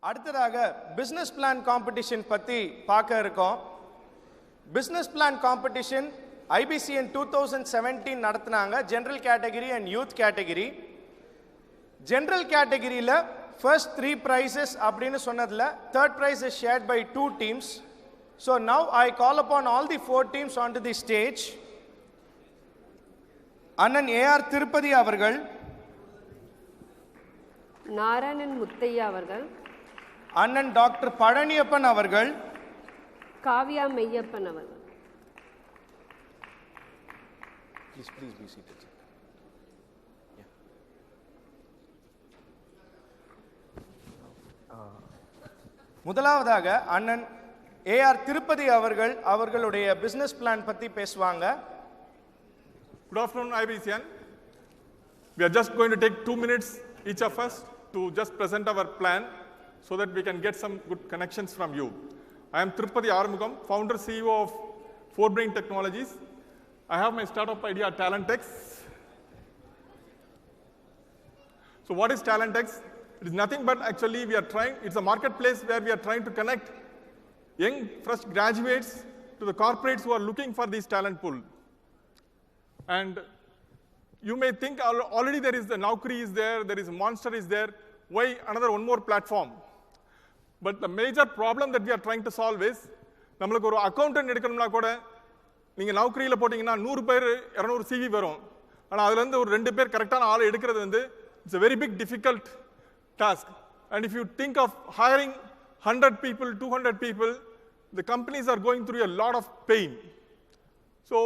அடுத்ததாக business plan competition பத்தி பார்க்க இருக்கோம். பிசினஸ் பிளான் காம்படிஷன் IBCN 2017 நடத்தினாங்க. General category and youth category. General கேட்டகரியில first 3 prizes அப்படின்னு சொன்னதுல third prize is shared by 2 teams. So now I call upon all the 4 teams onto the stage. அண்ணன் AR Tirupati அவர்கள், நாராயணன் முத்தையா அவர்கள், அண்ணன் டாக்டர் பழனியப்பன் அவர்கள், காவியா மெய்யப்பன் அவர்கள். Please be seated. முதலாவதாக அண்ணன் AR திருப்பதி அவர்கள் அவர்களுடைய பிசினஸ் பிளான் பத்தி பேசுவாங்க. Good afternoon, IBCN. We are just going to take 2 minutes each of us to just present our plan so that we can get some good connections from you. I am Tirupati Arumugam, founder CEO of 4Brain Technologies. I have my startup idea Talentex. So what is Talentex? It is nothing but actually we are trying, it's a marketplace where we are trying to connect young fresh graduates to the corporates who are looking for this talent pool. And you may think already there is the Naukri is there is Monster is there, why another one more platform? But the major problem that we are trying to solve is, நம்மளுக்கு ஒரு accountant எடுக்கணும்னா கூட நீங்கள் நௌக்கரியில் போட்டிங்கன்னா 100 பேர் 200 CV வரும். ஆனால் அதுலேருந்து ஒரு 2 பேர் கரெக்டான ஆள் எடுக்கிறது வந்து it's a very big difficult task. And if you think of hiring 100 people, 200 people, the companies are going through a lot of pain. So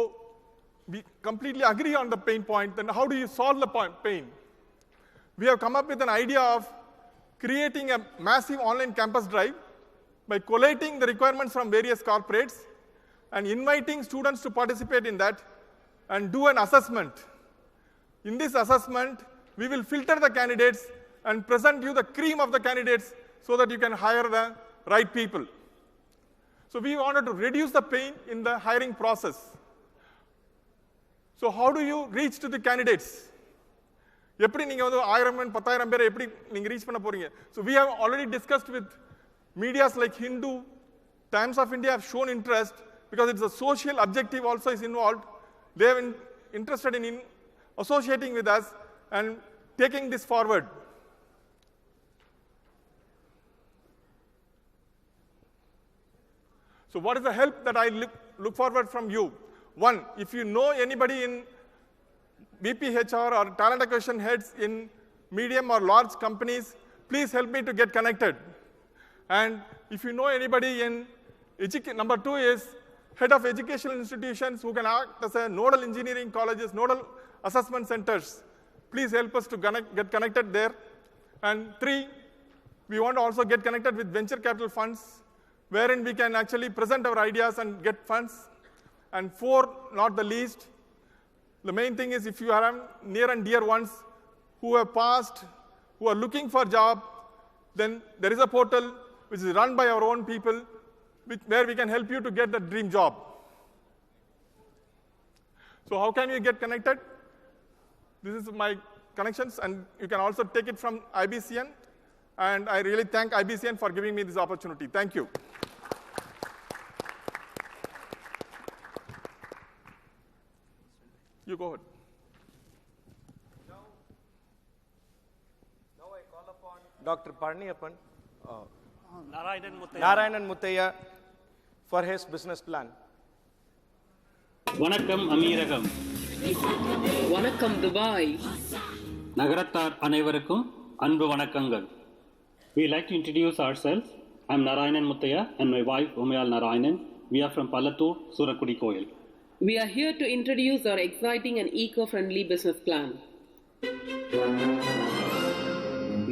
we completely agree on the pain point. Then how do you solve the pain? We have come up with an idea of creating a massive online campus drive by collating the requirements from various corporates and inviting students to participate in that and do an assessment. In this assessment, we will filter the candidates and present you the cream of the candidates so that you can hire the right people. So we wanted to reduce the pain in the hiring process. So how do you reach to the candidates? எப்படி நீங்க வந்து 1000 10,000 பேரை எப்படி நீங்க reach பண்ண போறீங்க? So we have already discussed with medias like Hindu, Times of India have shown interest because it's a social objective also is involved. They have interested in associating with us and taking this forward. So what is the help that I look forward from you? One, if you know anybody in BPHR or talent acquisition heads in medium or large companies, please help me to get connected. And if you know anybody in number 2 is head of educational institutions who can act as a nodal engineering colleges, nodal assessment centers. Please help us to get connected there. And 3, we want to also get connected with venture capital funds, wherein we can actually present our ideas and get funds. And 4, not the least, the main thing is if you have near and dear ones who have passed, who are looking for job, then there is a portal which is run by our own people where we can help you to get the dream job. So how can you get connected? This is my connections, and you can also take it from IBCN. And I really thank IBCN for giving me this opportunity. Thank you. You go ahead. Now I call upon Dr. Palniyappan, Narayanan Muthaiya for his business plan. வணக்கம் அமீரகம். வணக்கம் Dubai. நகரத்தார் அனைவருக்கும் அன்பு வணக்கங்கள். We like to introduce ourselves. I'm Narayanan Muthaiya and my wife Umayal Narayanan. We are from Palattur, Surakudi Koil. We are here to introduce our exciting and eco-friendly business plan.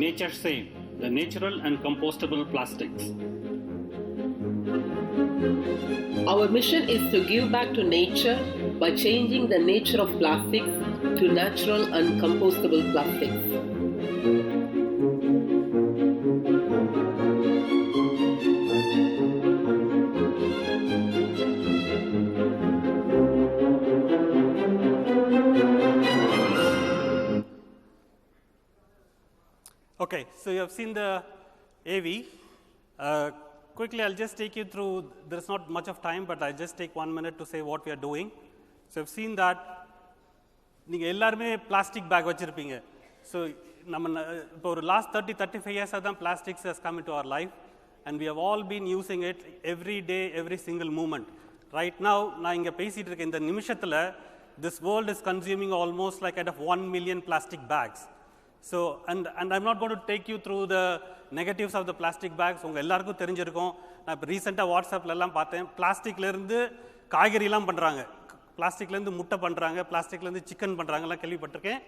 Nature Save, the natural and compostable plastics. Our mission is to give back to nature by changing the nature of plastics to natural and compostable plastics. Okay, so you have seen the AV. Quickly, I'll just take you through, there's not much of time, but I'll just take 1 minute to say what we are doing. So I've seen that நீங்கள் எல்லாருமே plastic bag வச்சுருப்பீங்க. So நம்ம இப்போ ஒரு last 30-35 இயர்ஸாக தான் plastics has come in to our life and we have all been using it every day every single moment. Right now நான் இங்கே பேசிகிட்டு இருக்கேன் இந்த நிமிஷத்தில் this world is consuming almost like kind of 1 million plastic bags. So, and I'm not going to take you through the negatives of the plastic bags. உங்கள் எல்லாருக்கும் தெரிஞ்சிருக்கும். நான் இப்போ ரீசெண்டாக வாட்ஸ்அப்லலாம் பார்த்தேன், பிளாஸ்டிக்லேருந்து காய்கறிலாம் பண்ணுறாங்க, பிளாஸ்டிக்லேருந்து முட்டை பண்ணுறாங்க, பிளாஸ்டிக்லேருந்து சிக்கன் பண்ணுறாங்கலாம் கேள்விப்பட்டிருக்கேன்.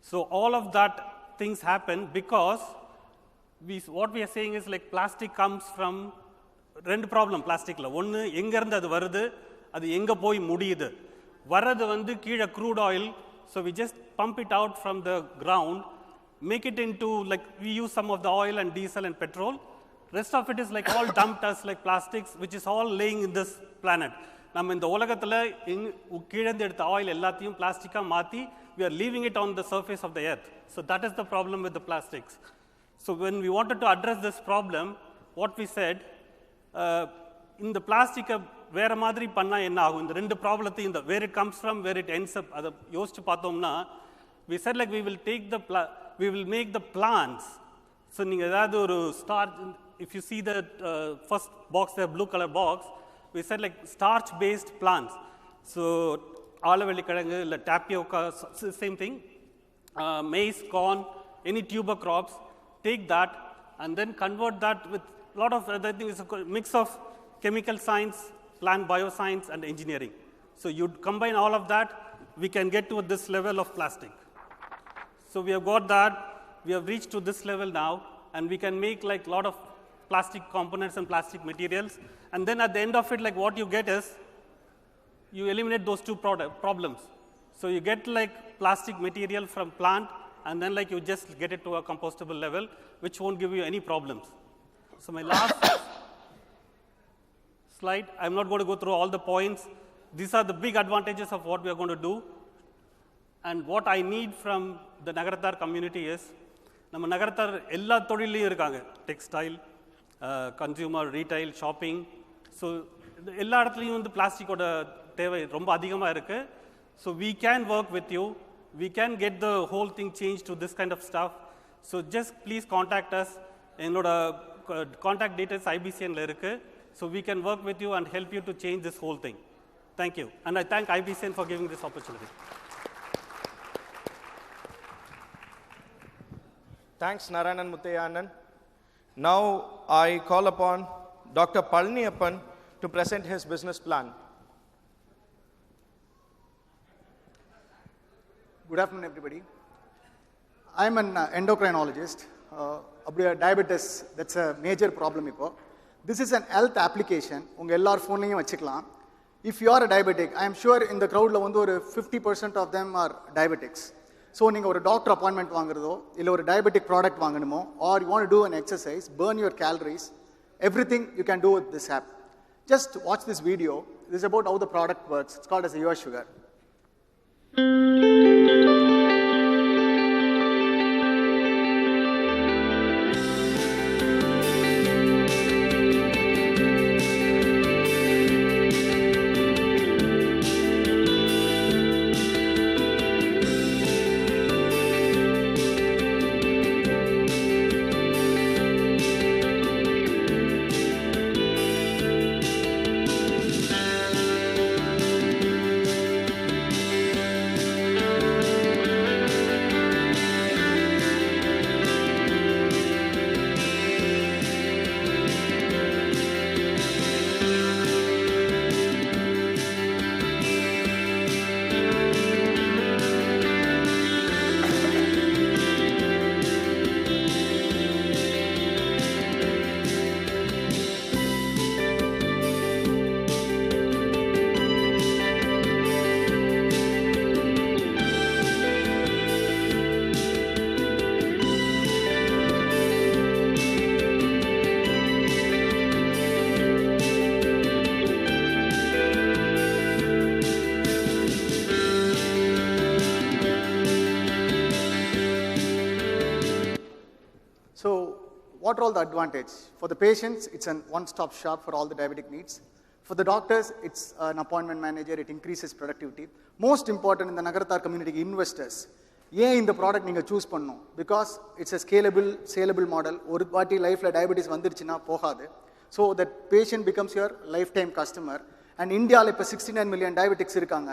So all of that things happen because what we are saying is like plastic comes from ரெண்டு ப்ராப்ளம் பிளாஸ்டிக்கில். ஒன்று எங்கேருந்து அது வருது, அது எங்கே போய் முடியுது. வர்றது வந்து கீழே crude oil, so we just pump it out from the ground, make it into like we use some of the oil and diesel and petrol. Rest of it is like all dumped as like plastics, which is all laying in this planet. நம்ம இந்த உலகத்தில் கீழந்து எடுத்த oil எல்லாத்தையும் பிளாஸ்டிக்காக மாற்றி we are leaving it on the surface of the earth. So that is the problem with the plastics. So when we wanted to address this problem, what we said, இந்த பிளாஸ்டிக்கை வேறு மாதிரி பண்ணால் என்ன ஆகும், இந்த ரெண்டு ப்ராப்ளத்தையும் இந்த where it comes from, where it ends up, அதை யோசிச்சு பார்த்தோம்னா we said like we will take the we will make the plants. So நீங்கள் ஏதாவது ஒரு starch, if you see the first box there, blue color box, we said like starch based plants. So ஆலவெள்ளிக்கிழங்கு இல்லை tapioca, same thing, maize, corn, any tuber crops, take that and then convert that with a lot of other things. It's a mix of chemical science, plant bioscience and engineering. So you combine all of that, we can get to this level of plastic. So we have got that, we have reached to this level now, and we can make like a lot of plastic components and plastic materials. And then at the end of it, like what you get is, you eliminate those two problems. So you get like plastic material from plant, and then like you just get it to a compostable level, which won't give you any problems. So my last slide, I'm not going to go through all the points. These are the big advantages of what we are going to do. And what I need from the Nagarathar community is, நம்ம நகரத்தார் எல்லா தொழிலையும் இருக்காங்க, textile, consumer, retail, shopping. So எல்லா இடத்துலையும் வந்து பிளாஸ்டிக்கோட தேவை ரொம்ப அதிகமாக இருக்குது. So we can work with you, we can get the whole thing changed to this kind of stuff. So just please contact us. என்னோட contact details IBCNல இருக்குது. So we can work with you and help you to change this whole thing. Thank you. And I thank IBCN for giving this opportunity. Thanks, Narayanan Muttayannan. Now I call upon Dr. Palniyappan to present his business plan. Good afternoon, everybody. I'm an endocrinologist. Diabetes, that's a major problem. This is an health application. Unga ellar phone liyum vechikalam. If you are a diabetic, I am sure in the crowd la vandu or 50% of them are diabetics. So நீங்கள் ஒரு doctor appointment வாங்குறதோ இல்லை ஒரு diabetic product வாங்கணுமோ, or you want to do an exercise, burn your calories, everything you can do with this app. Just watch this video. This is about how the product works. It's called as Your Sugar. what are all the advantages? For the patients, it's a one-stop shop for all the diabetic needs. For the doctors, it's an appointment manager, it increases productivity. Most important in the Nagarathar community, investors. ஏன் இந்த product நீங்கள் choose பண்ணணும்? Because it's a scalable model. ஒரு வாட்டி லைஃப்பில் diabetes வந்துருச்சுன்னா போகாது. So that patient becomes your life time customer. And இந்தியாவில் இப்போ 69 மில்லியன் டயபெட்டிக்ஸ் இருக்காங்க.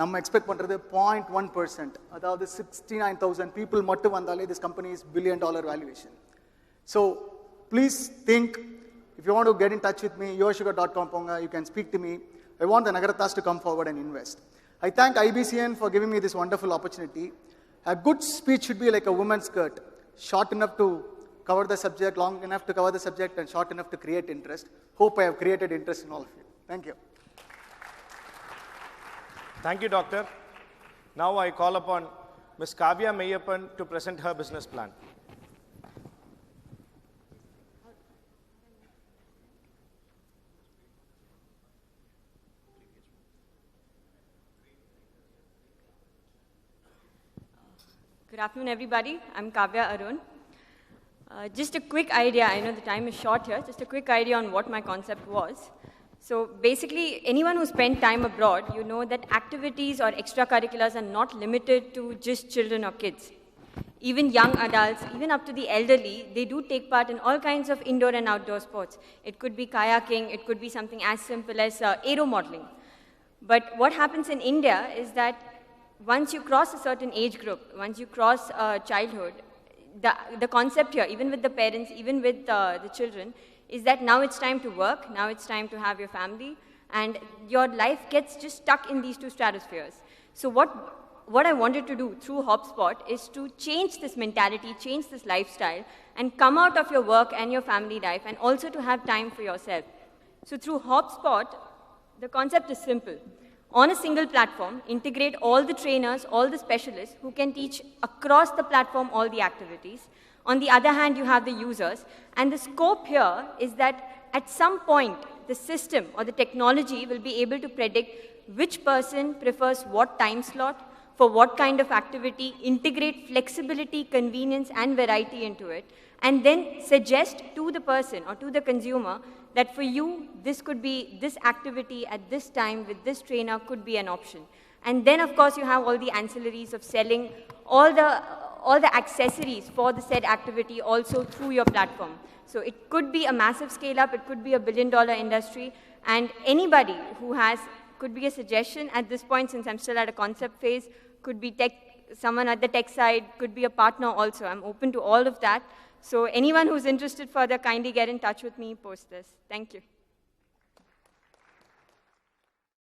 நம்ம எக்ஸ்பெக்ட் பண்ணுறது 0.1%. அதாவது 69,000 பீப்புள் மட்டும் வந்தாலே this company is $1 billion valuation. So please think, if you want to get in touch with me, yoursugar.com ponga, you can speak to me. I want the Nagarathas to come forward and invest. I thank IBCN for giving me this wonderful opportunity. A good speech should be like a woman's skirt, short enough to cover the subject, long enough to cover the subject, and short enough to create interest. Hope I have created interest in all of you. Thank you. Thank you, Doctor. Now I call upon Ms. Kavya Meyyappan to present her business plan. Good afternoon, everybody. I'm Kavya Arun. Just a quick idea, I know the time is short here, just a quick idea on what my concept was. So basically, anyone who spent time abroad, you know that activities or extracurriculars are not limited to just children or kids. Even young adults, even up to the elderly, they do take part in all kinds of indoor and outdoor sports. It could be kayaking, it could be something as simple as aero modeling. But what happens in India is that once you cross a certain age group, once you cross childhood, the concept here, even with the parents, even with the children, is that now it's time to work, now it's time to have your family, and your life gets just stuck in these two stratospheres. So what I wanted to do through HopSpot is to change this mentality, change this lifestyle, and come out of your work and your family life, and also to have time for yourself. So through HopSpot, the concept is simple. On a single platform, integrate all the trainers, all the specialists who can teach across the platform all the activities. On the other hand, you have the users. And the scope here is that at some point, the system or the technology will be able to predict which person prefers what time slot, for what kind of activity, integrate flexibility, convenience, and variety into it, and then suggest to the person or to the consumer that for you, this activity at this time with this trainer could be an option. And then, of course, you have all the ancillaries of selling all the accessories for the said activity also through your platform. So it could be a massive scale-up, it could be a $1 billion industry, and anybody who could be a suggestion at this point, since I'm still at a concept phase, could be someone at the tech side, could be a partner also. I'm open to all of that. So anyone who's interested further, kindly get in touch with me, post this. Thank you.